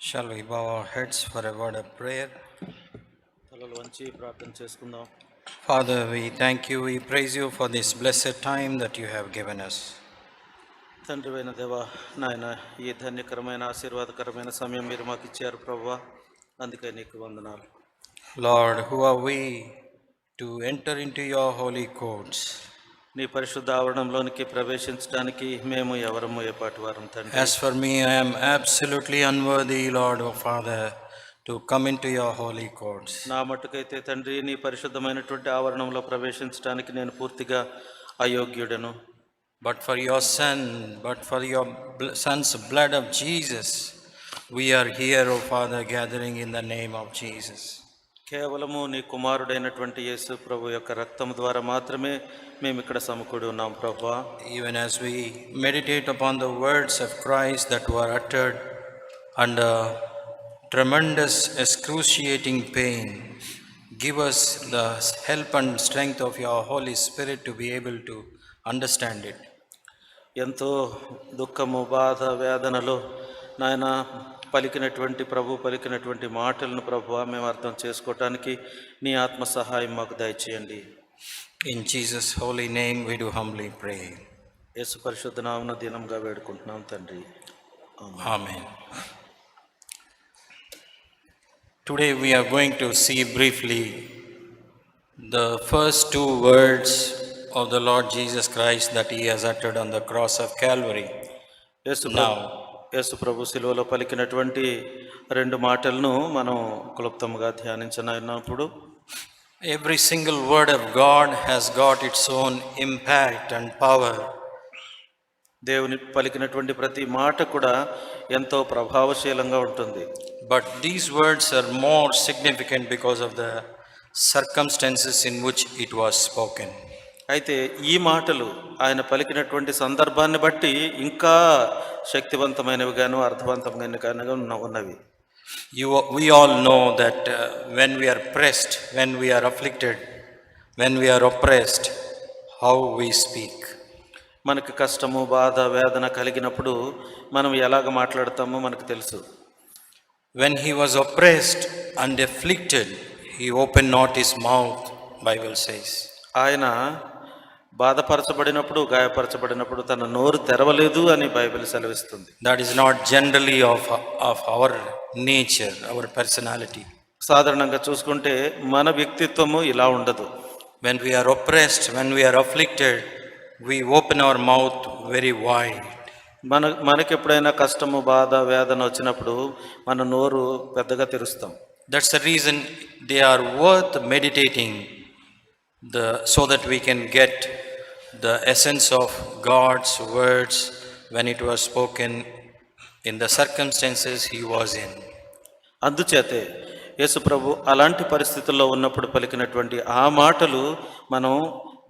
Shall we bow our heads for a word of prayer? తలలు వంచి ప్రార్థన చేసుకుందాం. Father, we thank you, we praise you for this blessed time that you have given us. తండ్రివైన దేవా, నాయన ఈ ధన్యకరమైన ఆశీర్వాదకరమైన సమయం మీరు మాకు ఇచ్చారు ప్రభువా, అందుకే నీకు వందనాలు. Lord, who are we to enter into your holy courts? నీ పరిశుద్ధ ఆవరణంలోనికి ప్రవేశించడానికి మేము ఎవరము ఏపాటి వారం తండ్రి. As for me, I am absolutely unworthy, Lord, O Father, to come into your holy courts. నా మట్టుకైతే తండ్రి నీ పరిశుద్ధమైనటువంటి ఆవరణంలో ప్రవేశించడానికి నేను పూర్తిగా అయోగ్యుడను. But for your Son, but for your Son's blood of Jesus, we are here, O Father, gathering in the name of Jesus. కేవలము నీ కుమారుడైనటువంటి యేసు ప్రభు యొక్క రక్తం ద్వారా మాత్రమే మేము ఇక్కడ సమకూడి ఉన్నాం ప్రభువా. Even as we meditate upon the words of Christ that were uttered under tremendous excruciating pain, give us the help and strength of your Holy Spirit to be able to understand it. ఎంతో దుఃఖము, బాధ, వేదనలో నాయన ప్రభు పలికినటువంటి మాటలను ప్రభువా మేము అర్థం చేసుకోవటానికి నీ ఆత్మ సహాయం మాకు దయచేయండి. In Jesus' holy name we do humbly pray. యేసు పరిశుద్ధ నామమున దినంగా వేడుకుంటున్నాం తండ్రి. Amen. Today we are going to see briefly the first two words of the Lord Jesus Christ that he has uttered on the cross of Calvary. యేసు ప్రభు శిలువలో పలికినటువంటి రెండు మాటలను మనం క్లుప్తంగా ధ్యానించనప్పుడు, every single word of God has got its own impact and power. దేవుని పలికినటువంటి ప్రతి మాట కూడా ఎంతో ప్రభావశీలంగా ఉంటుంది. But these words are more significant because of the circumstances in which it was spoken. అయితే ఈ మాటలు ఆయన పలికినటువంటి సందర్భాన్ని బట్టి ఇంకా శక్తివంతమైనవిగాను అర్థవంతమైనవిగాను ఉన్నవి. We all know that when we are pressed, when we are afflicted, when we are oppressed, how we speak. మనకు కష్టము, బాధ, వేదన కలిగినప్పుడు మనం ఎలాగ మాట్లాడతామో మనకు తెలుసు. When he was oppressed and afflicted, he opened not his mouth, Bible says. ఆయన బాధపరచబడినప్పుడు, గాయపరచబడినప్పుడు తన నోరు తెరవలేదు అని బైబిల్ సెలవిస్తుంది. That is not generally of our nature, our personality. సాధారణంగా చూసుకుంటే మన వ్యక్తిత్వము ఇలా ఉండదు. When we are oppressed, when we are afflicted, we open our mouth very wide. మనకి ఎప్పుడైనా కష్టము, బాధ, వేదన వచ్చినప్పుడు మన నోరు పెద్దగా తెరుస్తాం. That's the reason they are worth meditating, so that we can get the essence of God's words when it was spoken in the circumstances he was in. అందుచేతే యేసు ప్రభు అలాంటి పరిస్థితుల్లో ఉన్నప్పుడు పలికినటువంటి ఆ మాటలు మనం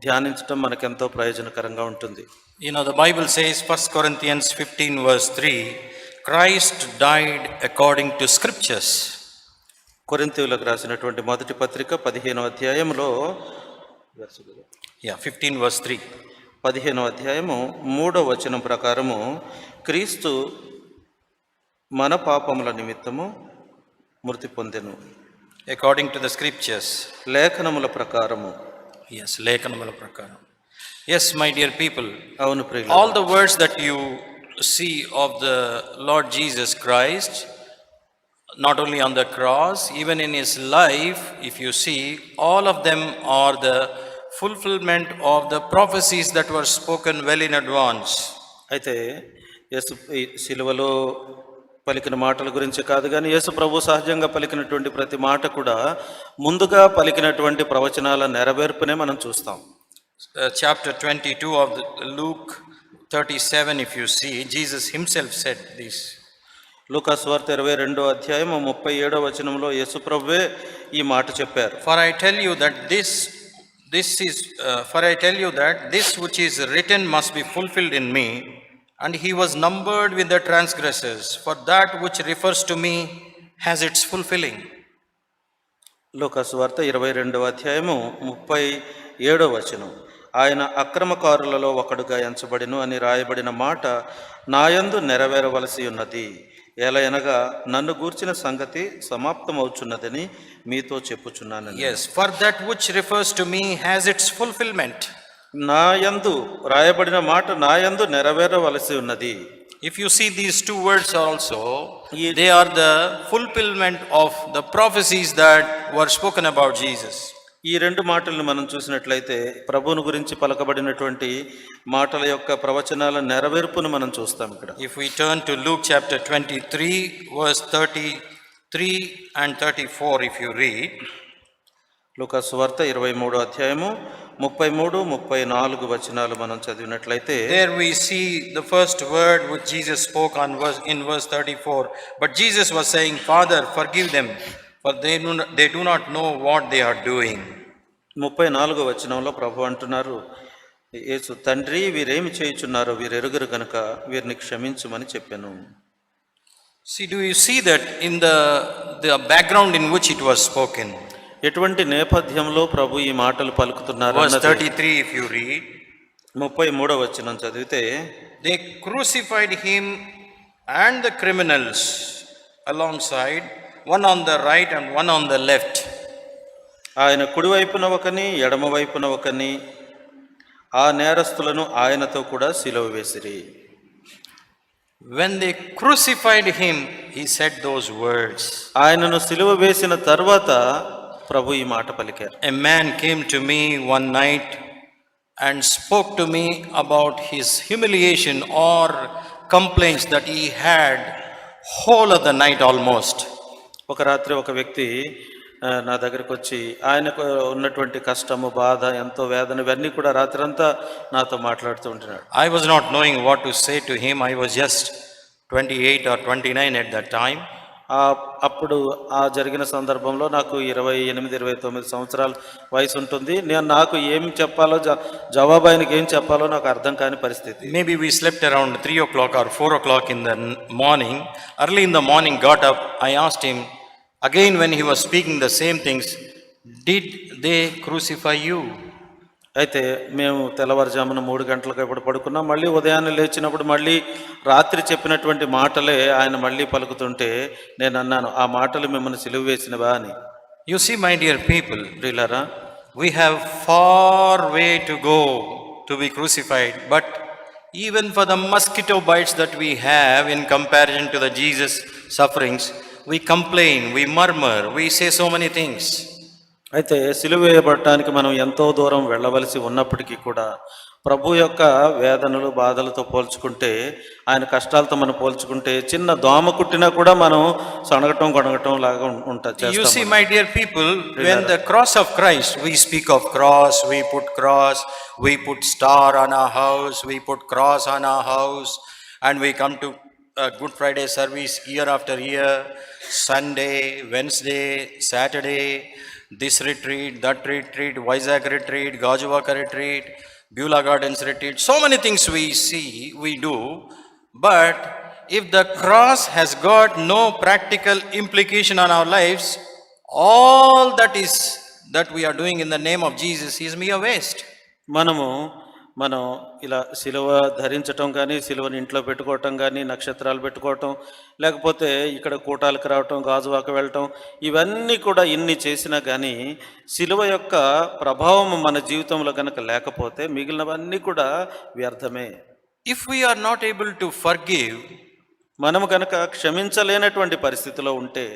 ధ్యానించడం మనకెంతో ప్రయోజనకరంగా ఉంటుంది. You know, the Bible says, 1 Corinthians 15 verse 3, Christ died according to scriptures. కొరింథీయులకు రాసినటువంటి మొదటి పత్రిక 15వ అధ్యాయంలో 15 verse 3. 15వ అధ్యాయము 3వ వచనం ప్రకారము క్రీస్తు మన పాపముల నిమిత్తము మృతి పొందెను. According to the scriptures. లేఖనముల ప్రకారము. Yes, లేఖనముల ప్రకారం. Yes, my dear people. అవును ప్రియులు. All the words that you see of the Lord Jesus Christ, not only on the cross, even in his life, if you see, all of them are the fulfillment of the prophecies that were spoken well in advance. అయితే యేసు శిలువలో పలికిన మాటల గురించి కాదు కానీ యేసు ప్రభు సహజంగా పలికినటువంటి ప్రతి మాట కూడా ముందుగా పలికినటువంటి ప్రవచనాల నెరవేర్పునే మనం చూస్తాం. Chapter 22 of Luke 37, if you see, Jesus himself said this. లూకా సువార్త 22వ అధ్యాయం 37వ వచనంలో యేసు ప్రభువే ఈ మాట చెప్పారు. For I tell you that this which is written must be fulfilled in me, and he was numbered with the transgressors, for that which refers to me has its fulfilling. లూకా సువార్త 22వ అధ్యాయము 37వ వచనం, ఆయన అక్రమకారులలో ఒకడుగా ఎంచబడిను అని రాయబడిన మాట నాయందు నెరవేరవలసి ఉన్నది. ఎలయనగా నన్ను గూర్చిన సంగతి సమాప్తమవుచున్నదని మీతో చెప్పుచున్నాను. Yes, for that which refers to me has its fulfillment. నా యందు రాయబడిన మాట నా యందు నెరవేరవలసి ఉన్నది. If you see these two words also, they are the fulfillment of the prophecies that were spoken about Jesus. ఈ రెండు మాటలను మనం చూసినట్లయితే ప్రభువుని గురించి పలకబడినటువంటి మాటల యొక్క ప్రవచనాల నెరవేర్పును మనం చూస్తాం ఇక్కడ. If we turn to Luke chapter 23 verse 33 and 34, if you read, లూకా సువార్త 23వ అధ్యాయము 33, 34 వచనాలు మనం చదివినట్లయితే, there we see the first word which Jesus spoke in verse 34. But Jesus was saying, Father, forgive them, for they do not know what they are doing. 34వ వచనంలో ప్రభు అంటున్నారు, యేసు, తండ్రి వీరేమి చేయుచున్నారో వీరెరుగరు గనుక వీరిని క్షమించుమని చెప్పాను. See, do you see that in the background in which it was spoken? ఎటువంటి నేపథ్యంలో ప్రభు ఈ మాటలు పలుకుతున్నారు? Verse 33, if you read, 33వ వచనం చదివితే, they crucified him and the criminals alongside, one on the right and one on the left. ఆయన కుడివైపున ఒకని ఎడమ వైపున ఒకని ఆ నేరస్తులను ఆయనతో కూడా సిలువ వేసిరి. When they crucified him, he said those words. ఆయనను సిలువ వేసిన తర్వాత ప్రభు ఈ మాట పలికారు. A man came to me one night and spoke to me about his humiliation or complaints that he had whole of the night almost. ఒక రాత్రి ఒక వ్యక్తి నా దగ్గరకు వచ్చి ఆయనకు ఉన్నటువంటి కష్టము, బాధ, ఎంతో వేదన, ఇవన్నీ కూడా రాత్రంతా నాతో మాట్లాడుతూ ఉంటున్నాడు. I was not knowing what to say to him. I was just 28 or 29 at that time. అప్పుడు ఆ జరిగిన సందర్భంలో నాకు 28, 29 సంవత్సరాల వయసు ఉంటుంది. నాకు ఏం చెప్పాలో, జవాబు ఆయనకి ఏం చెప్పాలో నాకు అర్థం కాని పరిస్థితి. Maybe we slept around 3 o'clock or 4 o'clock in the morning. Early in the morning, got up. I asked him again when he was speaking the same things, did they crucify you? అయితే మేము తెల్లవారుజామున 3 గంటలకు ఎప్పుడు పడుకున్నాం. మళ్ళీ ఉదయాన్నే లేచినప్పుడు మళ్ళీ రాత్రి చెప్పినటువంటి మాటలే ఆయన మళ్ళీ పలుకుతుంటే నేను అన్నాను, ఆ మాటలు మిమ్మల్ని సిలువ వేసినవా అని. You see, my dear people, ప్రియులారా, we have far way to go to be crucified, but even for the mosquito bites that we have in comparison to the Jesus sufferings, we complain, we murmur, we say so many things. అయితే సిలువ వేయబడటానికి మనం ఎంతో దూరం వెళ్ళవలసి ఉన్నప్పటికీ కూడా ప్రభు యొక్క వేదనలు, బాధలతో పోల్చుకుంటే, ఆయన కష్టాలతో మనం పోల్చుకుంటే చిన్న దోమ కుట్టినా కూడా మనం సణగటం గొనగటం లాగా ఉంటుంది. You see, my dear people, when the cross of Christ, we speak of cross, we put star on our house, we put cross on our house, and we come to Good Friday service year after year, Sunday, Wednesday, Saturday, this retreat, that retreat, Vizag retreat, Gajuvaka retreat, Beulah Gardens retreat, so many things we do. But if the cross has got no practical implication on our lives, all that we are doing in the name of Jesus is mere waste. మనం ఇలా సిలువ ధరించటం కానీ, సిలువని ఇంట్లో పెట్టుకోవటం కానీ, నక్షత్రాలు పెట్టుకోవటం, లేకపోతే ఇక్కడ కూటాలకు రావటం, గాజువాక వెళ్ళటం, ఇవన్నీ కూడా ఇన్ని చేసినా కానీ సిలువ యొక్క ప్రభావం మన జీవితంలో కనుక లేకపోతే మిగిలినవన్నీ కూడా వ్యర్థమే. If we are not able to forgive, మనము కనుక క్షమించలేనటువంటి పరిస్థితిలో ఉంటే,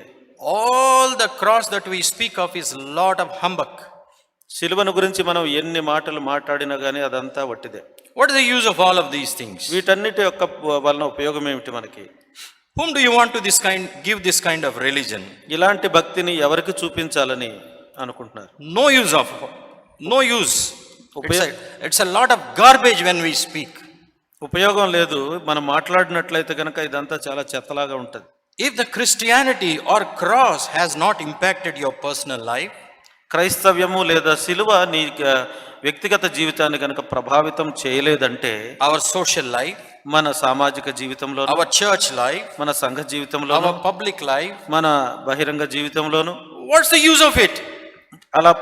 all the cross that we speak of is lot of humbug. సిలువను గురించి మనం ఎన్ని మాటలు మాట్లాడినా కానీ అదంతా వట్టిదే. What is the use of all of these things? వీటన్నిటి యొక్క వలన ఉపయోగం ఏమిటి మనకి? Whom do you want to give this kind of religion? ఇలాంటి భక్తిని ఎవరికి చూపించాలని అనుకుంటున్నారు? No use. It's a lot of garbage when we speak. ఉపయోగం లేదు. మనం మాట్లాడినట్లయితే కనుక ఇదంతా చాలా చెత్తలాగా ఉంటుంది. If the Christianity or cross has not impacted your personal life, క్రైస్తవ్యము లేదా సిలువ నీ వ్యక్తిగత జీవితాన్ని కనుక ప్రభావితం చేయలేదంటే, our social life, మన సామాజిక జీవితంలో, our church life, మన సంఘ జీవితంలో, our public life, మన బహిరంగ జీవితంలోను, what's the use of it? అలా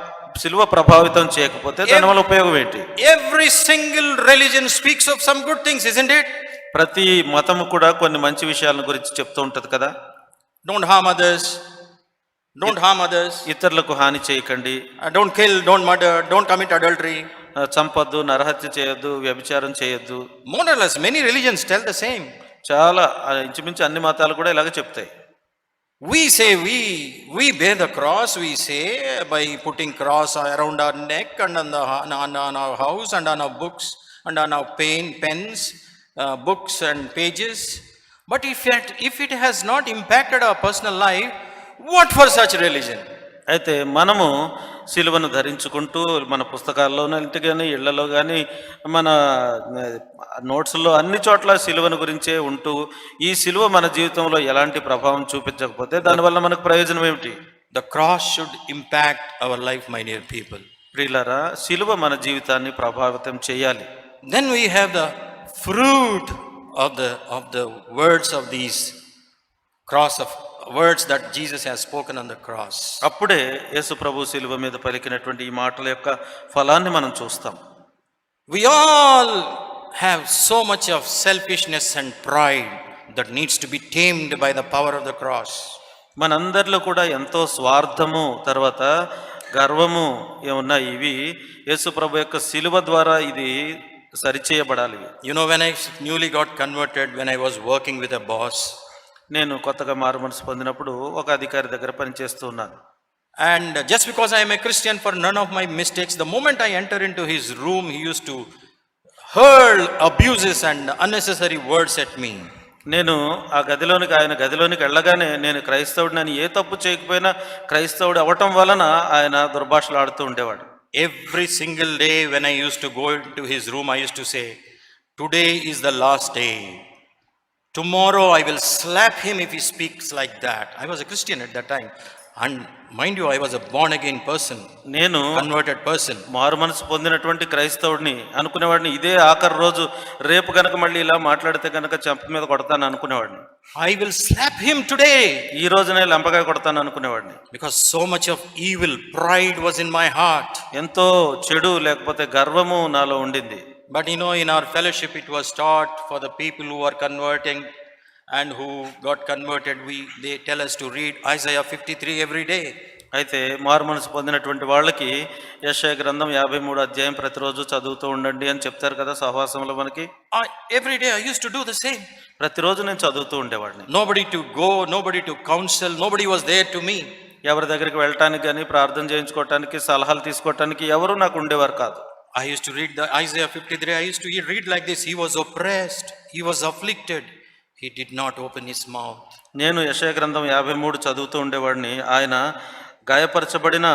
సిలువ ప్రభావితం చేయకపోతే దానివల్ల ఉపయోగం ఏంటి? Every single religion speaks of some good things, isn't it? ప్రతి మతము కూడా కొన్ని మంచి విషయాల గురించి చెప్తూ ఉంటది కదా. Don't harm others. Don't harm others. ఇతరులకు హాని చేయకండి, Don't kill, don't murder, don't commit adultery. చంపొద్దు, నరహత్య చేయొద్దు, వ్యభిచారం చేయొద్దు. More or less, many religions tell the same. చాలా ఇంచుమించు అన్ని మతాలు కూడా ఇలాగ చెప్తాయి. We say we bear the cross, we say, by putting cross around our neck and on our house and on our books and on our pens, books and pages. But if it has not impacted our personal life, what for such religion? అయితే మనము సిలువను ధరించుకుంటూ మన పుస్తకాల్లోనూ కానీ ఇళ్లలో కానీ మన నోట్స్లో అన్ని చోట్ల సిలువను గురించే ఉంటూ ఈ సిలువ మన జీవితంలో ఎలాంటి ప్రభావం చూపించకపోతే దానివల్ల మనకు ప్రయోజనం ఏమిటి? The cross should impact our life, my dear people. ప్రియులారా, సిలువ మన జీవితాన్ని ప్రభావితం చేయాలి. Then we have the fruit of the words of these cross of words that Jesus has spoken on the cross. అప్పుడే యేసు ప్రభు సిలువ మీద పలికినటువంటి ఈ మాటల యొక్క ఫలాన్ని మనం చూస్తాం. We all have so much of selfishness and pride that needs to be tamed by the power of the cross. మనందరిలో కూడా ఎంతో స్వార్థము, తర్వాత గర్వము ఏమన్నా ఇవి యేసు ప్రభు యొక్క సిలువ ద్వారా ఇది సరిచేయబడాలి. You know, when I newly got converted, when I was working with a boss, నేను కొత్తగా మారు మనసు పొందినప్పుడు ఒక అధికారి దగ్గర పనిచేస్తూ ఉన్నాను. and just because I am a Christian, for none of my mistakes, the moment I enter into his room, he used to hurl abuses and unnecessary words at me. నేను ఆయన గదిలోనికి వెళ్ళగానే నేను క్రైస్తవుడిని ఏ తప్పు చేయకపోయినా క్రైస్తవుడు అవటం వలన ఆయన దుర్భాషలు ఆడుతూ ఉండేవాడు. Every single day when I used to go into his room, I used to say, today is the last day. Tomorrow I will slap him if he speaks like that. I was a Christian at that time. And mind you, I was a born again person, నేను converted person. మారు మనసు పొందినటువంటి క్రైస్తవుడిని అనుకునేవాడిని. ఇదే ఆఖరి రోజు, రేపు కనుక మళ్ళీ ఇలా మాట్లాడితే కనుక చెంప మీద కొడతాను అనుకునేవాడిని. I will slap him today. ఈ రోజునే లంపగా కొడతాను అనుకునేవాడిని. Because so much of evil, pride was in my heart. ఎంతో చెడు లేకపోతే గర్వము నాలో ఉండింది. But you know, in our fellowship it was taught for the people who are converting and who got converted, they tell us to read Isaiah 53 every day. అయితే మారు మనసు పొందినటువంటి వాళ్ళకి యెషయా గ్రంథం 53 అధ్యాయం ప్రతిరోజు చదువుతూ ఉండండి అని చెప్తారు కదా సహవాసంలో మనకి. Every day I used to do the same. ప్రతిరోజు నేను చదువుతూ ఉండేవాడిని. Nobody to go, nobody to counsel, nobody was there to me. ఎవరి దగ్గరికి వెళ్ళటానికి కానీ ప్రార్థన చేయించుకోవటానికి సలహాలు తీసుకోవటానికి ఎవరు నాకు ఉండేవారు కాదు. I used to read the Isaiah 53. I used to read like this: he was oppressed, he was afflicted, he did not open his mouth. నేను యెషయా గ్రంథం 53 చదువుతూ ఉండేవాడిని. ఆయన గాయపరచబడిన,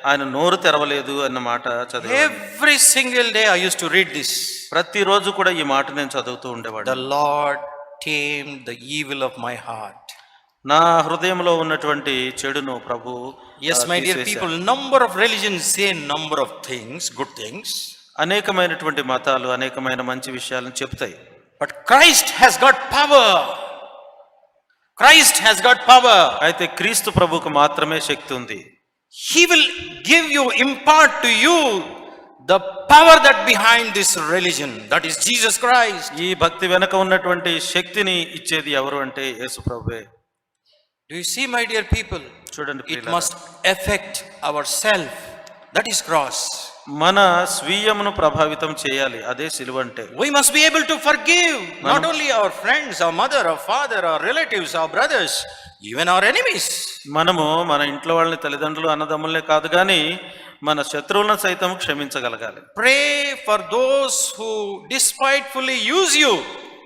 ఆయన నోరు తెరవలేదు అన్న మాట చదివాను. Every single day I used to read this. ప్రతిరోజు కూడా ఈ మాట నేను చదువుతూ ఉండేవాడిని. The Lord tamed the evil of my heart. నా హృదయంలో ఉన్నటువంటి చెడును ప్రభు. Yes, my dear people, number of religions say number of things, good things. అనేకమైనటువంటి మతాలు అనేకమైన మంచి విషయాలను చెప్తాయి. But Christ has got power. Christ has got power. అయితే క్రీస్తు ప్రభువుకు మాత్రమే శక్తి ఉంది. He will give you, impart to you the power that behind this religion, that is Jesus Christ. ఈ భక్తి వెనక ఉన్నటువంటి శక్తిని ఇచ్చేది ఎవరు అంటే యేసు ప్రభువే. Do you see, my dear people? చూడండి, it must affect our self. That is cross. మన స్వీయమును ప్రభావితం చేయాలి, అదే సిలువ అంటే. We must be able to forgive not only our friends, our mother, our father, our relatives, our brothers, even our enemies. మనము మన ఇంట్లో వాళ్ళని, తల్లిదండ్రులు, అన్నదమ్ములనే కాదు కానీ మన శత్రువులను సైతం క్షమించగలగాలి. Pray for those who despitefully use you.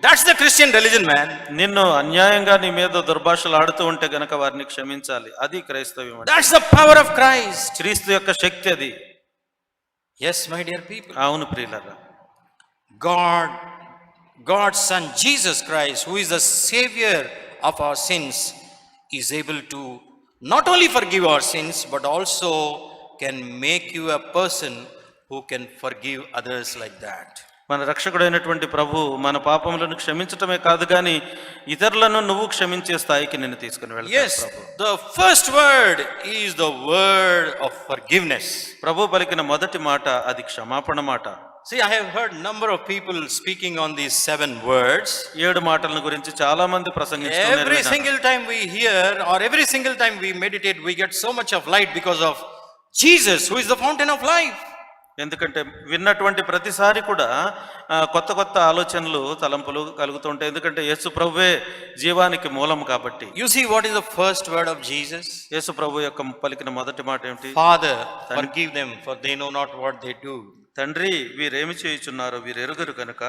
That's the Christian religion, man. నిన్ను అన్యాయంగా నీ మీద దుర్భాషలు ఆడుతూ ఉంటే గనక వారిని క్షమించాలి, అది క్రైస్తవ్యం. That's the power of Christ. క్రీస్తు యొక్క శక్తి అది. Yes, my dear people. అవును ప్రియులారా, God's son Jesus Christ, who is the savior of our sins, is able to not only forgive our sins but also can make you a person who can forgive others like that. మన రక్షకుడైనటువంటి ప్రభు మన పాపములను క్షమించటమే కాదు కానీ ఇతరులను నువ్వు క్షమించే స్థాయికి నిన్ను తీసుకుని వెళ్తాడు. Yes, the first word is the word of forgiveness. ప్రభు పలికిన మొదటి మాట అది క్షమాపణ మాట. See, I have heard number of people speaking on these 7 words. 7 మాటల గురించి చాలా మంది ప్రసంగించుతున్నారు. Every single time we hear or every single time we meditate, we get so much of light because of Jesus, who is the fountain of life. ఎందుకంటే విన్నటువంటి ప్రతిసారి కూడా కొత్త కొత్త ఆలోచనలు తలంపులు కలుగుతూ ఉంటాయి. ఎందుకంటే యేసు ప్రభువే జీవానికి మూలం కాబట్టి. You see what is the first word of Jesus? యేసు ప్రభు యొక్క పలికిన మొదటి మాట ఏమిటి? Father, forgive them, for they know not what they do. తండ్రి, వీరేమి చేయుచున్నారో వీరు ఎరుగరు కనుక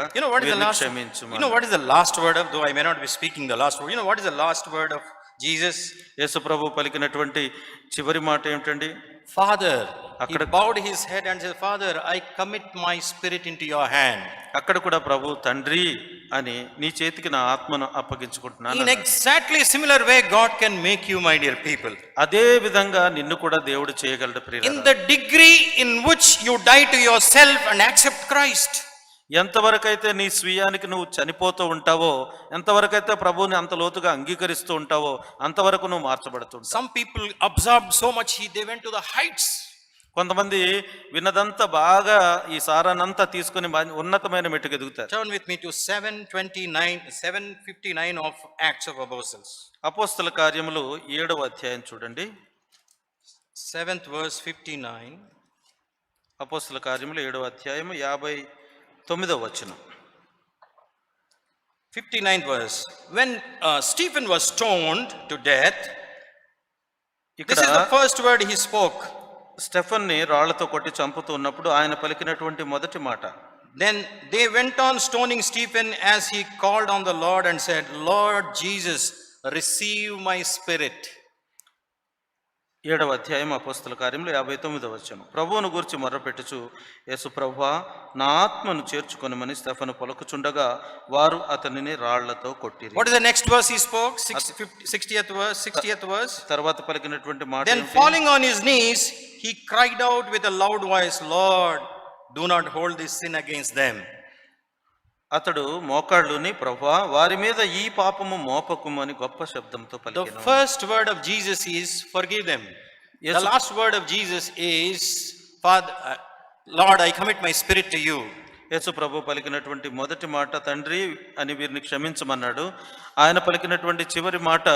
క్షమించుము. You know what is the last word of, though I may not be speaking the last word, you know what is the last word of Jesus? యేసు ప్రభు పలికినటువంటి చివరి మాట ఏమిటండి? Father. He bowed his head and said, Father, I commit my spirit into your hand. అక్కడ కూడా ప్రభు తండ్రి అని నీ చేతికి నా ఆత్మను అప్పగించుకుంటున్నాను. In exactly similar way God can make you, my dear people. అదే విధంగా నిన్ను కూడా దేవుడు చేయగలడు ప్రియులారా. In the degree in which you die to yourself and accept Christ. ఎంతవరకైతే నీ స్వీయానికి నువ్వు చనిపోతూ ఉంటావో, ఎంతవరకైతే ప్రభువుని అంత లోతుగా అంగీకరిస్తూ ఉంటావో అంతవరకు నువ్వు మార్చబడుతుంటావు. Some people absorbed so much they went to the heights. కొంతమంది విన్నదంతా బాగా ఈ సారానంతా తీసుకుని ఉన్నతమైన మెట్టుకు ఎదుగుతారు. Turn with me to 7:59 of Acts of Apostles. అపోస్తల కార్యములు 7వ అధ్యాయం చూడండి. 7th verse 59. అపోస్తల కార్యములు 7వ అధ్యాయము 59వ వచనం. 59th verse. When Stephen was stoned to death, this is the first word he spoke. స్టెఫన్ని రాళ్లతో కొట్టి చంపుతూ ఉన్నప్పుడు ఆయన పలికినటువంటి మొదటి మాట. Then they went on stoning Stephen as he called on the Lord and said, Lord Jesus, receive my spirit. 7వ అధ్యాయం అపోస్తల కార్యములు 59వ వచనం. ప్రభువును గూర్చి మొర్రపెట్టుచు, యేసు ప్రభువా నా ఆత్మను చేర్చుకొనమని స్టెఫను పలుకుచుండగా వారు అతనిని రాళ్లతో కొట్టిరి. What is the next verse he spoke? 60th verse. తర్వాత పలికినటువంటి మాట. Then falling on his knees, he cried out with a loud voice, Lord, do not hold this sin against them. అతడు మోకాళ్ళుని, ప్రభువా వారి మీద ఈ పాపము మోపకుము అని గొప్ప శబ్దంతో పలికెను. The first word of Jesus is forgive them. The last word of Jesus is, Father, Lord, I commit my spirit to you. యేసు ప్రభు పలికినటువంటి మొదటి మాట తండ్రి అని వీరిని క్షమించమన్నాడు. ఆయన పలికినటువంటి చివరి మాట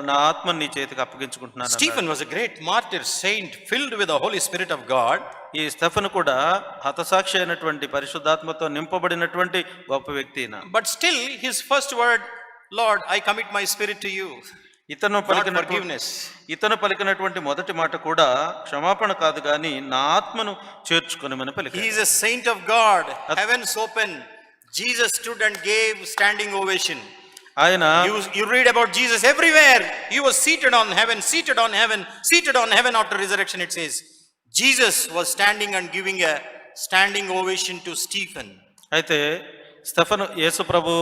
నా ఆత్మని నీ చేతికి అప్పగించుకుంటున్నాను. Stephen was a great martyr, saint, filled with the Holy Spirit of God. ఈ స్టెఫను కూడా హతసాక్షి అయినటువంటి పరిశుద్ధాత్మతో నింపబడినటువంటి గొప్ప వ్యక్తి. But still his first word, Lord, I commit my spirit to you. ఇతను పలికినటువంటి మొదటి మాట కూడా క్షమాపణ కాదు గాని నా ఆత్మను చేర్చుకొనమని పలికాడు. He is a saint of God. Heavens open. Jesus stood and gave standing ovation. ఆయన you read about Jesus everywhere. He was seated on heaven after resurrection. It says Jesus was standing and giving a standing ovation to Stephen. అయితే Stephen యేసు ప్రభు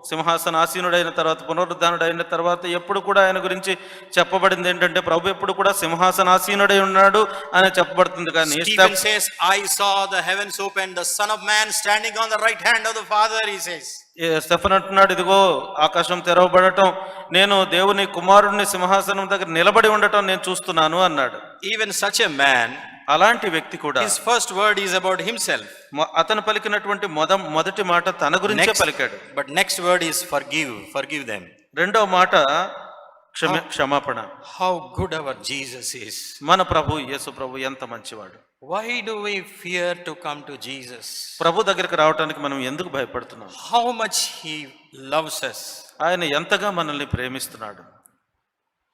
సింహాసనాసీనుడైన తర్వాత పునరుద్ధానుడైన తర్వాత ఎప్పుడు కూడా ఆయన గురించి చెప్పబడింది ఏంటంటే ప్రభు ఎప్పుడు కూడా సింహాసనాసీనుడై ఉన్నాడు అని చెప్పబడుతుంది. కానీ Stephen says, I saw the heavens open, the Son of Man standing on the right hand of the Father, he says. Stefan అంటున్నాడు, ఇదిగో ఆకాశం తెరవబడటం, నేను దేవుని కుమారుడిని సింహాసనం దగ్గర నిలబడి ఉండటం నేను చూస్తున్నాను అన్నాడు. Even such a man, అలాంటి వ్యక్తి కూడా his first word is about himself. అతను పలికినటువంటి మొదటి మాట తన గురించే పలికాడు. But next word is forgive them. రెండవ మాట క్షమాపణ. How good our Jesus is. మన ప్రభు యేసు ప్రభు ఎంత మంచివాడు. Why do we fear to come to Jesus? ప్రభు దగ్గరికి రావడానికి మనం ఎందుకు భయపడుతున్నాం? How much he loves us. ఆయన ఎంతగా మనల్ని ప్రేమిస్తున్నాడు.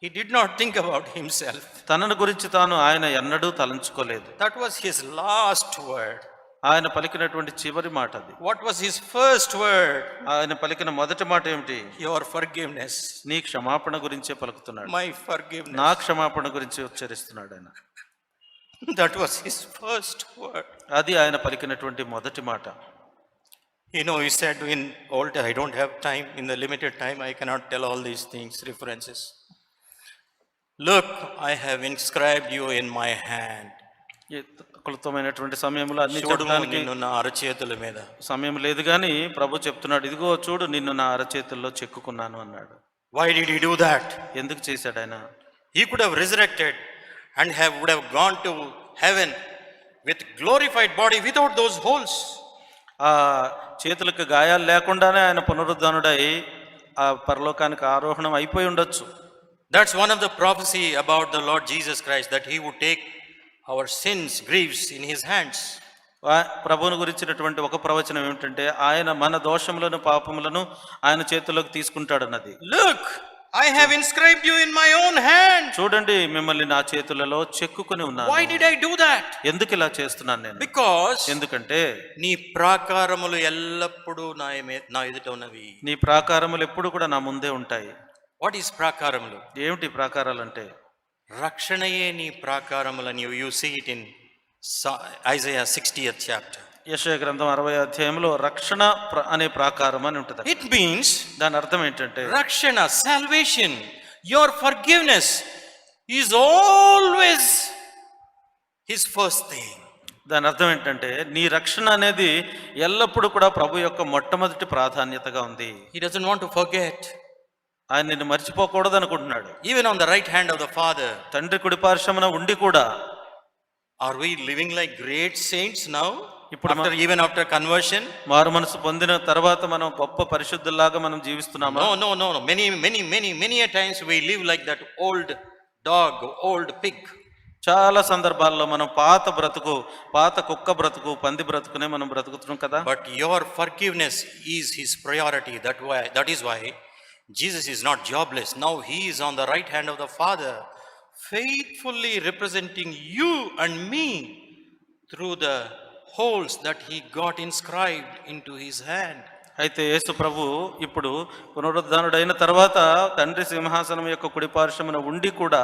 He did not think about himself. తనను గురించి తాను ఆయన ఎన్నడూ తలంచుకోలేదు. That was his last word. ఆయన పలికినటువంటి చివరి మాట అది. What was his first word? ఆయన పలికిన మొదటి మాట ఏమిటి? Your forgiveness. నీ క్షమాపణ గురించే పలుకుతున్నాడు. My forgiveness. నా క్షమాపణ గురించి ఉచ్చరిస్తున్నాడు ఆయన. That was his first word. అది ఆయన పలికినటువంటి మొదటి మాట. You know, he said in old, I don't have time, in the limited time I cannot tell all these things, references. Look, I have inscribed you in my hand. క్లుప్తమైనటువంటి సమయంలో అన్ని చెప్పడానికి నా అరచేతుల మీద సమయం లేదు కానీ ప్రభు చెప్తున్నాడు, ఇదిగో చూడు నిన్ను నా అరచేతుల్లో చెక్కుకున్నాను అన్నాడు. Why did he do that? ఎందుకు చేశాడు ఆయన? He could have resurrected and would have gone to heaven with glorified body without those holes. ఆ చేతులకు గాయాలు లేకుండానే ఆయన పునరుద్ధరణుడై ఆ పరలోకానికి ఆరోహణం అయిపోయి ఉండొచ్చు. That's one of the prophecy about the Lord Jesus Christ, that he would take our sins, griefs in his hands. ప్రభువుని గురించినటువంటి ఒక ప్రవచనం ఏమిటంటే ఆయన మన దోషములను పాపములను ఆయన చేతుల్లోకి తీసుకుంటాడన్నది. Look, I have inscribed you in my own hand. చూడండి, మిమ్మల్ని నా చేతులలో చెక్కుకొని ఉన్నాను. Why did I do that? ఎందుకు ఇలా చేస్తున్నాను నేను? Because ఎందుకంటే నీ ప్రాకారములు ఎల్లప్పుడూ నా ఎదుట ఉన్నవి. నీ ప్రాకారములు ఎప్పుడు కూడా నా ముందే ఉంటాయి. What is ప్రాకారములు? ఏమిటి ప్రాకారాలు అంటే? రక్షణయే నీ ప్రాకారములని. You see it in Isaiah 60th chapter. యెషయా గ్రంథం 60వ అధ్యాయంలో రక్షణ అనే ప్రాకారం అని ఉంటుంది. It means, దాని అర్థం ఏంటంటే రక్షణ, salvation, your forgiveness is always his first thing. దాని అర్థం ఏంటంటే నీ రక్షణ అనేది ఎల్లప్పుడూ కూడా ప్రభు యొక్క మొట్టమొదటి ప్రాధాన్యతగా ఉంది. He doesn't want to forget. ఆయన నిన్ను మర్చిపోకూడదు అనుకుంటున్నాడు. Even on the right hand of the Father. తండ్రి కుడి పార్శ్వమున ఉండి కూడా. Are we living like great saints now? ఇప్పుడు even after conversion? మారు మనసు పొందిన తర్వాత మనం గొప్ప పరిశుద్ధుల్లాగా మనం జీవిస్తున్నామా? No. Many a times we live like that old dog, old pig. చాలా సందర్భాల్లో మనం పాత బ్రతుకు, పాత కుక్క బ్రతుకు, పంది బ్రతుకునే మనం బ్రతుకుతున్నాం కదా. But your forgiveness is his priority. That is why Jesus is not jobless. Now he is on the right hand of the Father, faithfully representing you and me through the holes that he got inscribed into his hand. అయితే యేసు ప్రభు ఇప్పుడు పునరుద్ధరణుడైన తర్వాత తండ్రి సింహాసనం యొక్క కుడి పార్శ్వమున ఉండి కూడా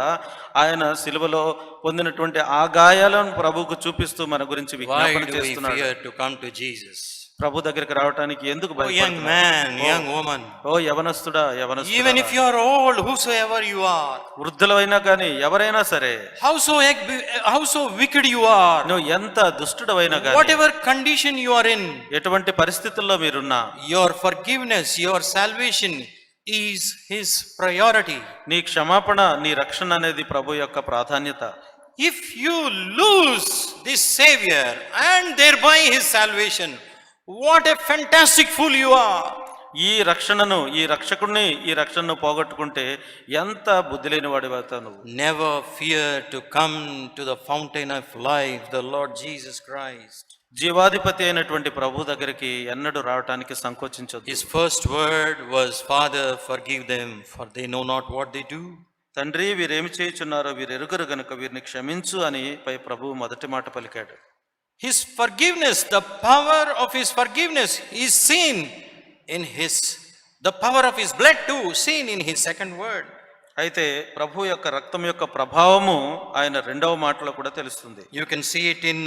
ఆయన సిలువలో పొందినటువంటి ఆ గాయాలను ప్రభువుకు చూపిస్తూ మన గురించి విజ్ఞాపన చేస్తున్నాడు. Why do we fear to come to Jesus? ప్రభు దగ్గరికి రావడానికి ఎందుకు Oh young man, young woman, oh యవనస్తుడా, యవనస్తుడా, even if you are old, whosoever you are, వృద్ధులైనా కానీ ఎవరైనా సరే, how so wicked you are, నువ్వు ఎంత దుష్టుడవైనా కానీ, whatever condition you are in, ఎటువంటి పరిస్థితుల్లో మీరున్నా, your forgiveness, your salvation is his priority. నీ క్షమాపణ, నీ రక్షణ అనేది ప్రభు యొక్క ప్రాధాన్యత. If you lose this savior and thereby his salvation, what a fantastic fool you are. ఈ రక్షణను, ఈ రక్షకుడిని, ఈ రక్షణను పోగొట్టుకుంటే ఎంత బుద్ధి లేని వాడివవుతావు నువ్వు. Never fear to come to the fountain of life, the Lord Jesus Christ. జీవాధిపతి అయినటువంటి ప్రభు దగ్గరికి ఎన్నడూ రావటానికి సంకోచించొద్దు. His first word was, Father, forgive them, for they know not what they do. తండ్రి, వీరేమి చేయుచున్నారో వీరు ఎరుగరు గనుక వీరిని క్షమించు అని పై ప్రభువు మొదటి మాట పలికాడు. His forgiveness, the power of his forgiveness is seen in the power of his blood too, seen in his second word. అయితే ప్రభు యొక్క రక్తం యొక్క ప్రభావము ఆయన రెండవ మాటలో కూడా తెలుస్తుంది. You can see it in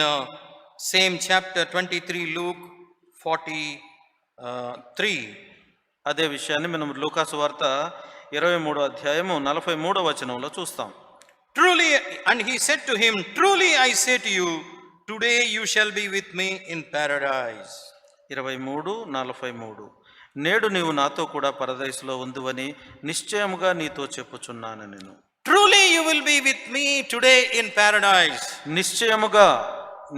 same chapter 23, Luke 43. అదే విషయాన్ని మనం లూకాసు వార్త 23వ అధ్యాయము 43వ వచనంలో చూస్తాం. Truly, and he said to him, truly I say to you, today you shall be with me in paradise. 23:43 నేడు నీవు నాతో కూడా పరదైసులో ఉందువని నిశ్చయముగా నీతో చెప్పుచున్నాను నేను. Truly you will be with me today in paradise. నిశ్చయముగా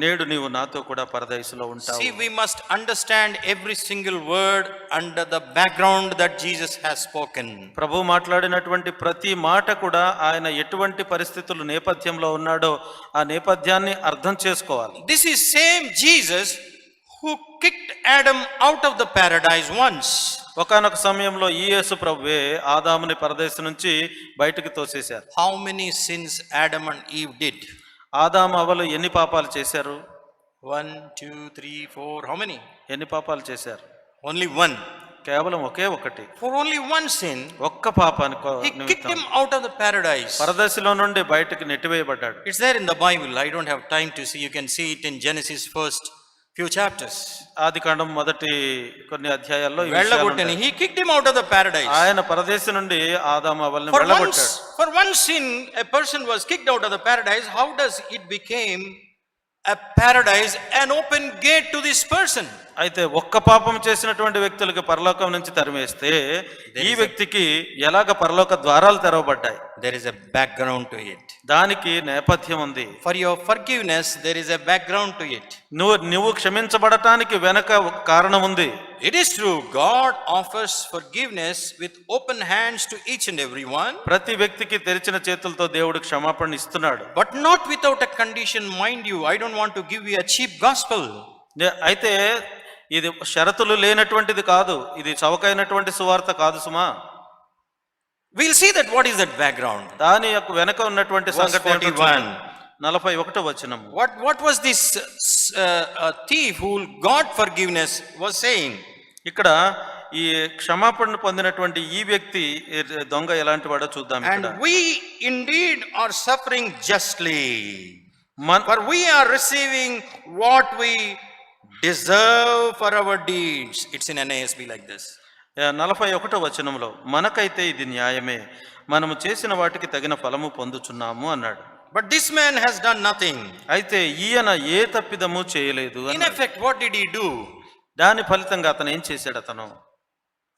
నేడు నీవు నాతో కూడా పరదైసులో ఉంటావు. See, we must understand every single word under the background that Jesus has spoken. ప్రభు మాట్లాడినటువంటి ప్రతి మాట కూడా ఆయన ఎటువంటి పరిస్థితులు నేపథ్యంలో ఉన్నాడో ఆ నేపథ్యాన్ని అర్థం చేసుకోవాలి. This is same Jesus who kicked Adam out of the paradise once. ఒకానొక సమయంలో ఈ యేసు ప్రభువే ఆదాముని పరదేశం నుంచి బయటికి తోసేశారు. How many sins Adam and Eve did? ఆదాము అవ్వలు ఎన్ని పాపాలు చేశారు? 1, 2, 3, 4. How many? ఎన్ని పాపాలు చేశారు? Only one. కేవలం ఒకే ఒకటి. For only one sin, ఒక్క పాపానికి he kicked him out of the paradise. పరదేశంలో నుండి బయటికి నెట్టివేయబడ్డాడు. It's there in the Bible. I don't have time to see. You can see it in Genesis first few chapters. ఆదికాండం మొదటి కొన్ని అధ్యాయాల్లో వెళ్ళగొట్టని he kicked him out of the paradise. ఆయన పరదేశం నుండి ఆదాము అవ్వలను వెళ్ళగొట్టాడు. For one sin a person was kicked out of the paradise. How does it became a paradise, an open gate to this person. అయితే ఒక్క పాపం చేసినటువంటి వ్యక్తులకి పరలోకం నుంచి తరిమేస్తే ఈ వ్యక్తికి ఎలాగ పరలోక ద్వారాలు తెరవబడ్డాయి? There is a background to it. దానికి నేపథ్యం ఉంది. For your forgiveness, there is a background to it. నువ్వు క్షమించబడటానికి వెనక ఒక కారణం ఉంది. It is true, God offers forgiveness with open hands to each and every one. ప్రతి వ్యక్తికి తెరిచిన చేతులతో దేవుడు క్షమాపణ ఇస్తున్నాడు. But not without a condition, mind you. I don't want to give you a cheap gospel. అయితే ఇది షరతులు లేనటువంటిది కాదు, ఇది చౌకైనటువంటి సువార్త కాదు సుమా. We'll see that what is that background. దాని యొక్క వెనక ఉన్నటువంటి Verse సంగతి 41. 41వ వచనము. What was this thief who got forgiveness was saying? ఇక్కడ ఈ క్షమాపణ పొందినటువంటి ఈ వ్యక్తి దొంగ ఎలాంటి వాడో చూద్దాం. And ఇక్కడ we indeed are suffering justly, మన- for we are receiving what we deserve for our deeds. It's in NASB like this. 41వ వచనంలో మనకైతే ఇది న్యాయమే, మనము చేసిన వాటికి తగిన ఫలము పొందుచున్నాము అన్నాడు. But this man has done nothing. అయితే ఈయన ఏ తప్పిదము చేయలేదు In అన్నాడు. effect, what did he do? దాని ఫలితంగా అతను ఏం చేశాడు? అతను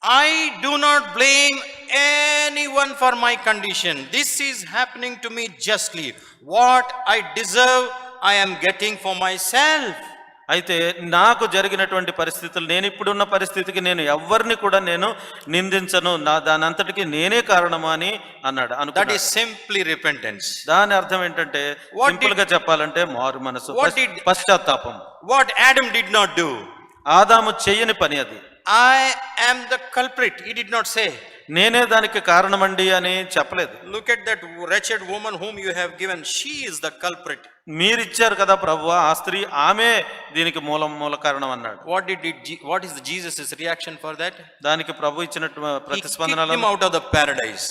I do not blame anyone for my condition. This is happening to me justly. What I deserve, I am getting for myself. అయితే నాకు జరిగినటువంటి పరిస్థితులు, నేను ఇప్పుడున్న పరిస్థితికి నేను ఎవరిని కూడా నేను నిందించను, దాని అంతటికి నేనే కారణమా అని అన్నాడు. That అనుకున్నాడు. is simply repentance. దాని అర్థం ఏంటంటే What సింపుల్ గా చెప్పాలంటే మారు మనసు, What did- పశ్చాత్తాపం. What Adam did not do. ఆదాము చెయ్యని పని అది. I am the culprit. He did not say. నేనే దానికి కారణమండి అని చెప్పలేదు. Look at that wretched woman whom you have given. She is the culprit. మీరిచ్చారు కదా ప్రభువా, ఆ స్త్రీ ఆమె దీనికి మూల కారణం అన్నాడు. What is Jesus' reaction for that? దానికి ప్రభు ఇచ్చినట్టు He kicked ప్రతిస్పందనలు him out of the paradise.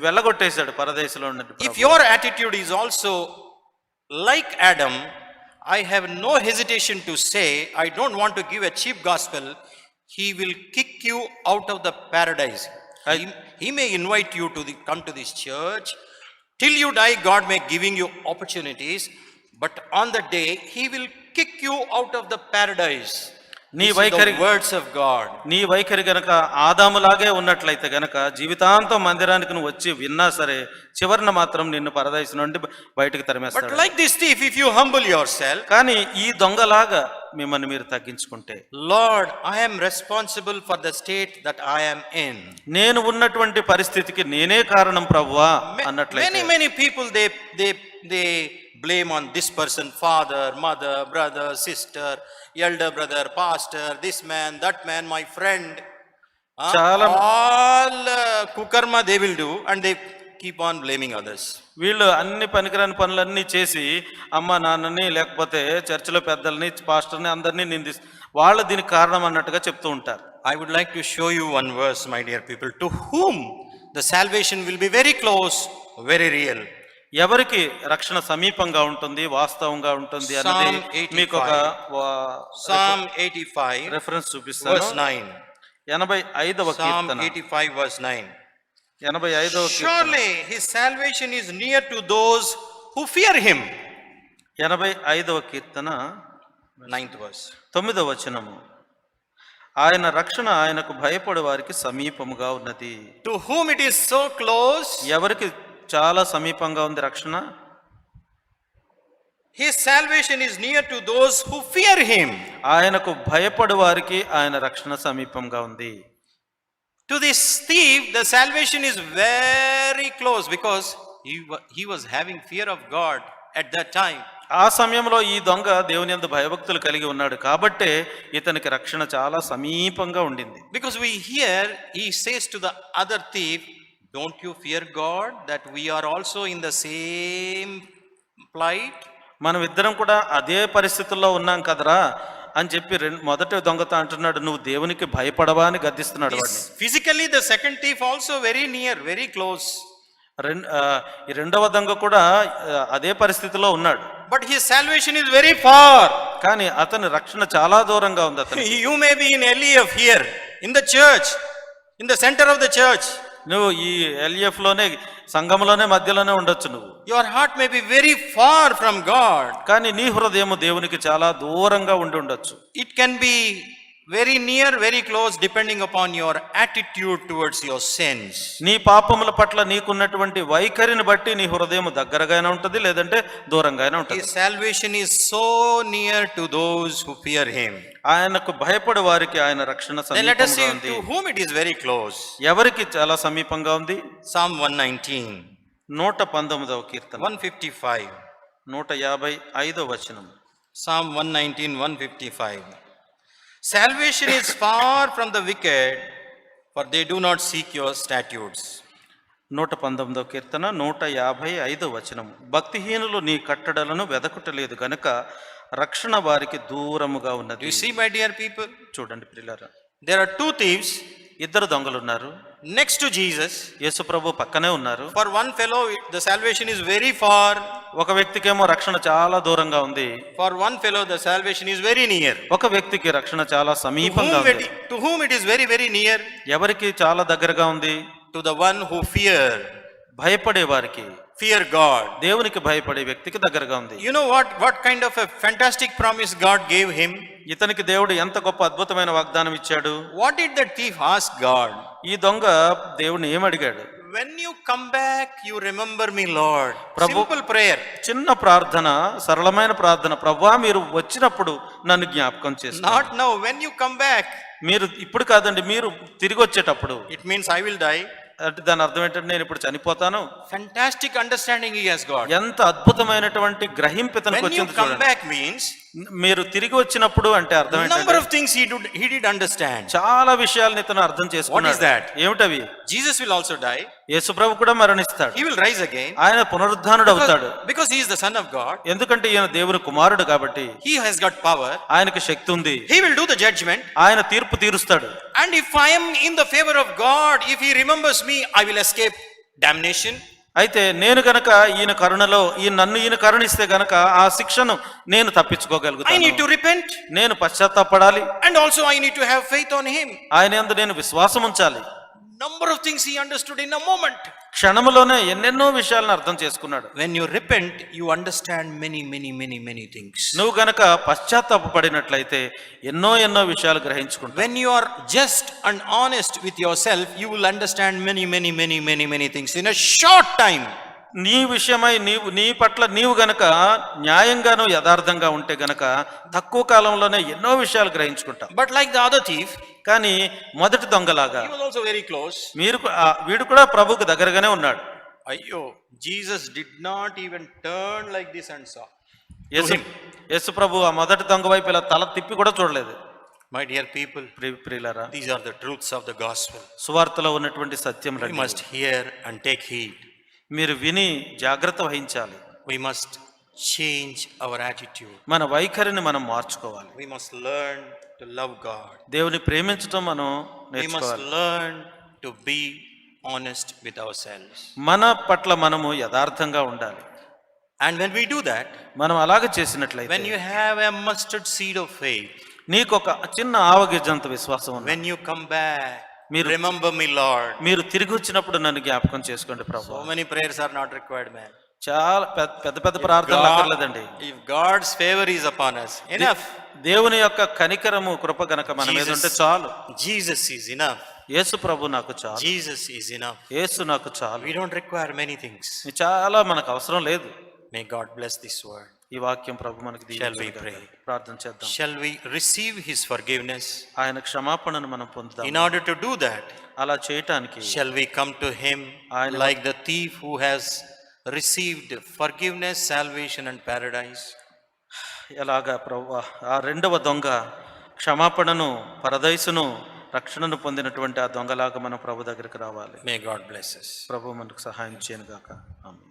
వెళ్ళగొట్టేశాడు పరదేశంలో ఉన్నట్టు. If your attitude is also like Adam, I have no hesitation to say, I don't want to give a cheap gospel. He will kick you out of the paradise. He may invite you to come to this church. Till you die, God may giving you opportunities. But on the day, He will kick you out of the paradise. నీ These are వైఖరి the words of God. నీ వైఖరి గనక ఆదాములాగే ఉన్నట్లయితే గనక జీవితాంతం మందిరానికి నువ్వు వచ్చి విన్నా సరే చివరిన మాత్రం నిన్ను పరదేశం నుండి బయటకు But తరిమేస్తాడు. like this thief, if you humble yourself, కానీ ఈ దొంగలాగా మిమ్మల్ని మీరు తగ్గించుకుంటే, Lord, I am responsible for the state that I am in. నేను ఉన్నటువంటి పరిస్థితికి నేనే కారణం ప్రభువా అన్నట్లయితే, Many people they blame on this person, father, mother, brother, sister, elder brother, pastor, this man, that man, my friend. All kukarma they will do and they keep on blaming others. వీళ్ళు అన్ని పనికిరాని పనులన్నీ చేసి అమ్మ నాన్నని లేకపోతే చర్చిలో పెద్దల్ని పాస్టర్ని అందరినీ వాళ్ళు దీనికి కారణం అన్నట్టుగా చెప్తూ ఉంటారు. I would like to show you one verse, my dear people, to whom the salvation will be very close, very real. ఎవరికి రక్షణ సమీపంగా ఉంటుంది, వాస్తవంగా ఉంటుంది అన్నది Psalm 85. మీకు ఒక Psalm 85 రెఫరెన్స్ చూపిస్తాను. verse 9. 85వ Psalm Keerthana, 85 verse 9. 85వ Keerthana, Surely his salvation is near to those who fear him. 85వ కీర్తన 9th verse. 9వ వచనము, ఆయన రక్షణ ఆయనకు భయపడే వారికి సమీపముగా ఉన్నది. To whom it is so close, ఎవరికి చాలా సమీపంగా ఉంది రక్షణ? his salvation is near to those who fear him. ఆయనకు భయపడు వారికి ఆయన రక్షణ సమీపంగా ఉంది. To this thief, the salvation is very close because he was having fear of God at that time. ఆ సమయంలో ఈ దొంగ దేవుని యందు భయభక్తులు కలిగి ఉన్నాడు కాబట్టే ఇతనికి రక్షణ చాలా సమీపంగా ఉండింది. Because we hear, he says to the other thief, don't you fear God that we are also in the same plight? మనం ఇద్దరం కూడా అదే పరిస్థితుల్లో ఉన్నాం కదరా అని చెప్పి మొదటి దొంగతో అంటున్నాడు, నువ్వు దేవునికి భయపడవా అని గద్దిస్తున్నాడు వాడిని. Physically, the second thief also very near, very close. ఈ రెండవ దొంగ కూడా అదే పరిస్థితిలో ఉన్నాడు. But his salvation is very far. కానీ అతని రక్షణ చాలా దూరంగా ఉంది అతనికి. You may be in LEF here, in the church, in the center of the church. నువ్వు ఈ LF లోనే సంఘంలోనే మధ్యలోనే ఉండొచ్చు నువ్వు, Your heart may be very far from God. కానీ నీ హృదయం దేవునికి చాలా దూరంగా ఉండి ఉండొచ్చు. It can be very near, very close, depending upon your attitude towards your sins. నీ పాపముల పట్ల నీకున్నటువంటి వైఖరిని బట్టి నీ హృదయం దగ్గరగానే ఉంటుంది, లేదంటే దూరంగానే ఉంటుంది. His salvation is so near to those who fear Him. ఆయనకు భయపడే వారికి ఆయన రక్షణ Then let us సమీపంగా see ఉంది. to whom it is very close. ఎవరికి చాలా సమీపంగా ఉంది? Psalm 119, 119వ కీర్తన 155. 155వ వచనం. Psalm 119, 155. Salvation is far from the wicked, for they do not seek your statutes. 119వ కీర్తన 155వ వచనం. భక్తిహీనులు నీ కట్టడలను వెదకుటలేదు గనుక రక్షణ వారికి దూరముగా Do ఉన్నది. you see, my dear people? చూడండి ప్రియులారా, There are two thieves ఇద్దరు దొంగలు ఉన్నారు, next to Jesus. యేసు ప్రభు పక్కనే ఉన్నారు. For one fellow, the salvation is very far. ఒక వ్యక్తికేమో రక్షణ చాలా దూరంగా ఉంది, For one fellow, the salvation is very near. ఒక వ్యక్తికి రక్షణ చాలా సమీపంగా ఉంది. To whom it is very, very near? ఎవరికి చాలా దగ్గరగా ఉంది? To the one who భయపడే వారికి, fear God. దేవునికి భయపడే వ్యక్తికి దగ్గరగా ఉంది. You know what kind of a fantastic promise God gave him? ఇతనికి దేవుడు ఎంత గొప్ప అద్భుతమైన వాగ్దానం ఇచ్చాడు. What did that thief ask God? ఈ దొంగ దేవుని ఏమడిగాడు? When you come back, you remember me, Lord. Prabhu- Simple prayer. చిన్న ప్రార్థన, సరళమైన ప్రార్థన. ప్రభువా మీరు వచ్చినప్పుడు నన్ను జ్ఞాపకం చేసుకోండి. Not now. When you come back, మీరు ఇప్పుడు కాదండి, మీరు తిరిగి వచ్చేటప్పుడు. it means I will die. అంటే దాని అర్థం ఏంటంటే నేను ఇప్పుడు చనిపోతాను. Fantastic understanding he has got. ఎంత అద్భుతమైన గ్రహింపు ఇతనికి When you వచ్చింది come చూడండి. back means మీరు తిరిగి వచ్చినప్పుడు అంటే అర్థం number ఏంటంటే of things he did understand. చాలా విషయాలను ఇతను అర్థం చేసుకున్నాడు. What is that? ఏమిటవి? Jesus will also die. యేసుప్రభు కూడా మరణిస్తాడు, He will rise again. ఆయన పునరుద్ధానుడు అవుతాడు. Because he is the Son of God. ఎందుకంటే ఈయన దేవుని కుమారుడు కాబట్టి He has got power. ఆయనకి శక్తి ఉంది. He will do the judgment. ఆయన తీర్పు తీరుస్తాడు. And if I am in the favor of God, if he remembers me, I will escape damnation. అయితే నేను గనక ఈయన కరుణిస్తే గనక ఆ శిక్షను నేను I need తప్పించుకోగలుగుతాను. to repent. నేను పశ్చాత్తాపడాలి, And also I need to have faith on him. ఆయన యందు నేను విశ్వాసం ఉంచాలి. Number of things he understood in a moment. క్షణములోనే ఎన్నెన్నో విషయాలను అర్థం చేసుకున్నాడు. When you repent, you understand many things. నువ్వు గనక పశ్చాత్తాపడినట్లయితే ఎన్నో విషయాలు గ్రహించుకుంటావు. When you are just and honest with yourself, you will understand many things in a short time. నీ విషయమై నీ పట్ల నీవు గనక న్యాయంగాను యథార్థంగా ఉంటే గనక తక్కువ కాలంలోనే ఎన్నో విషయాలు గ్రహించుకుంటాం. But like the other thief, కానీ మొదటి దొంగలాగా he was also very close. వీడు కూడా ప్రభువుకు దగ్గరగానే ఉన్నాడు. Ayyo, Jesus did not even turn like this and saw. యేసు ప్రభు ఆ మొదటి దొంగ వైపు ఇలా తల తిప్పి కూడా చూడలేదు. My dear people, ప్రియులారా, these are the truths of the gospel. సువార్తలో ఉన్నటువంటి We సత్యములు must hear and take heed. మీరు విని జాగ్రత్త వహించాలి. We must change our attitude. మన వైఖరిని మనం మార్చుకోవాలి. We must learn to love God. దేవుని ప్రేమించడం మనం We must నేర్చుకోవాలి. learn to be honest with ourselves. మన పట్ల మనము యథార్థంగా ఉండాలి. And when we do that, మనం అలాగ చేసినట్లయితే, when you have a mustard seed of faith, నీకు ఒక చిన్న ఆవగింజంత విశ్వాసం ఉంది. when you come back, మీరు- remember me, Lord. మీరు తిరిగి వచ్చినప్పుడు నన్ను జ్ఞాపకం చేసుకోండి ప్రభు. So many prayers are not required, man. చాలా పెద్ద ప్రార్థనలు అక్కర్లేదండి. If God's favor is upon us, enough. దేవుని యొక్క కనికరము కృప గనక మన మీద ఉంటే చాలు. Jesus is enough. యేసు ప్రభు నాకు చాలు. Jesus is enough. యేసు నాకు చాలు. We don't require many things. చాలా మనకు అవసరం లేదు. May God bless this word. ఈ వాక్యం ప్రభు మనకి Shall we దీవించును pray? గాక. ప్రార్థన చేద్దాం. Shall we receive his forgiveness? ఆయన క్షమాపణను మనం పొందుదాం. In order to do that, అలా చేయటానికి shall we come to him ఆయన- like the thief who has received forgiveness, salvation and paradise? ఎలాగా ప్రభు ఆ రెండవ దొంగ క్షమాపణను, పరదైసును, రక్షణను పొందినటువంటి ఆ దొంగలాగా మనం ప్రభు దగ్గరికి రావాలి. May God bless us. ప్రభు మనకు సహాయం చేయను గాక. ఆమేన్.